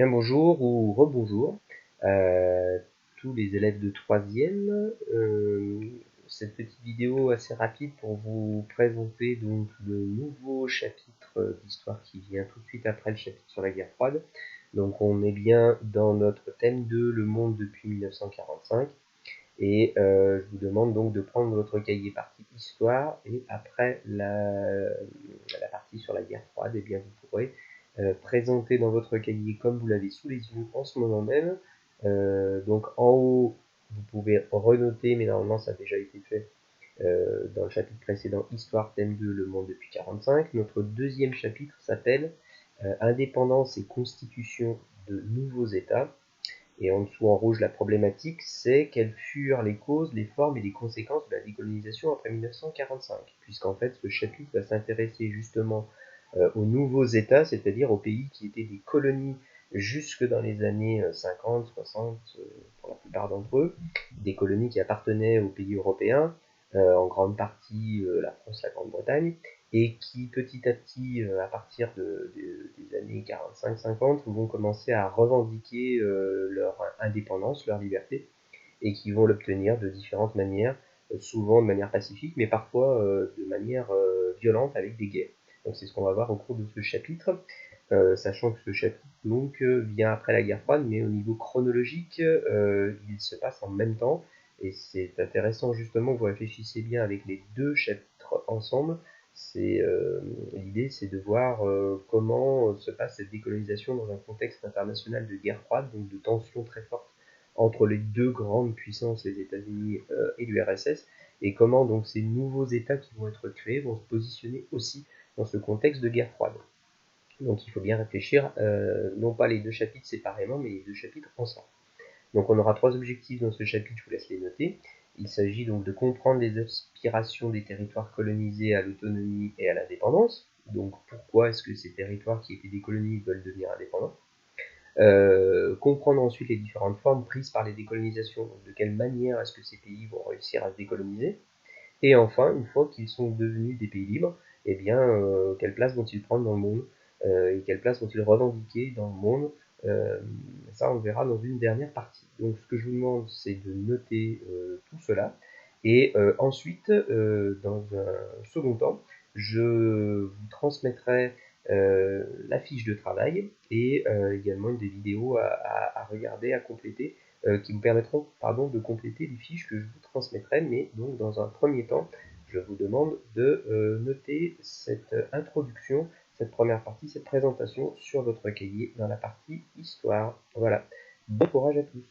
Bien bonjour ou rebonjour tous les élèves de 3e. Cette petite vidéo assez rapide pour vous présenter donc le nouveau chapitre d'histoire qui vient tout de suite après le chapitre sur la guerre froide. Donc on est bien dans notre thème 2, le monde depuis 1945. Et je vous demande donc de prendre votre cahier partie histoire, et après la partie sur la guerre froide, et bien vous pourrez présenter dans votre cahier comme vous l'avez sous les yeux en ce moment même. Donc en haut, vous pouvez renoter, mais normalement ça a déjà été fait dans le chapitre précédent, Histoire thème 2, le monde depuis 45. Notre deuxième chapitre s'appelle Indépendance et constitution de nouveaux États. Et en dessous en rouge, la problématique, c'est quelles furent les causes, les formes et les conséquences de la décolonisation après 1945, puisqu'en fait ce chapitre va s'intéresser justement aux nouveaux États, c'est-à-dire aux pays qui étaient des colonies jusque dans les années 50, 60, pour la plupart d'entre eux, des colonies qui appartenaient aux pays européens, en grande partie la France, la Grande-Bretagne, et qui petit à petit, à partir des années 45-50, vont commencer à revendiquer leur indépendance, leur liberté, et qui vont l'obtenir de différentes manières, souvent de manière pacifique, mais parfois de manière violente avec des guerres. Donc c'est ce qu'on va voir au cours de ce chapitre, sachant que ce chapitre donc vient après la guerre froide, mais au niveau chronologique, il se passe en même temps, et c'est intéressant justement que vous réfléchissiez bien avec les deux chapitres ensemble. L'idée, c'est de voir comment se passe cette décolonisation dans un contexte international de guerre froide, donc de tensions très fortes entre les deux grandes puissances, les États-Unis et l'URSS, et comment donc ces nouveaux États qui vont être créés vont se positionner aussi dans ce contexte de guerre froide. Donc il faut bien réfléchir, non pas les deux chapitres séparément, mais les deux chapitres ensemble. Donc on aura trois objectifs dans ce chapitre, je vous laisse les noter. Il s'agit donc de comprendre les aspirations des territoires colonisés à l'autonomie et à l'indépendance. Donc pourquoi est-ce que ces territoires qui étaient décolonisés veulent devenir indépendants. Comprendre ensuite les différentes formes prises par les décolonisations, donc de quelle manière est-ce que ces pays vont réussir à se décoloniser. Et enfin, une fois qu'ils sont devenus des pays libres, eh bien, quelle place vont-ils prendre dans le monde, et quelle place vont-ils revendiquer dans le monde. Ça, on le verra dans une dernière partie. Donc, ce que je vous demande, c'est de noter tout cela. Et ensuite, dans un second temps, je vous transmettrai la fiche de travail et également des vidéos à regarder, à compléter, qui vous permettront de compléter les fiches que je vous transmettrai. Mais donc dans un premier temps, je vous demande de noter cette introduction, cette première partie, cette présentation sur votre cahier dans la partie histoire. Voilà. Bon courage à tous.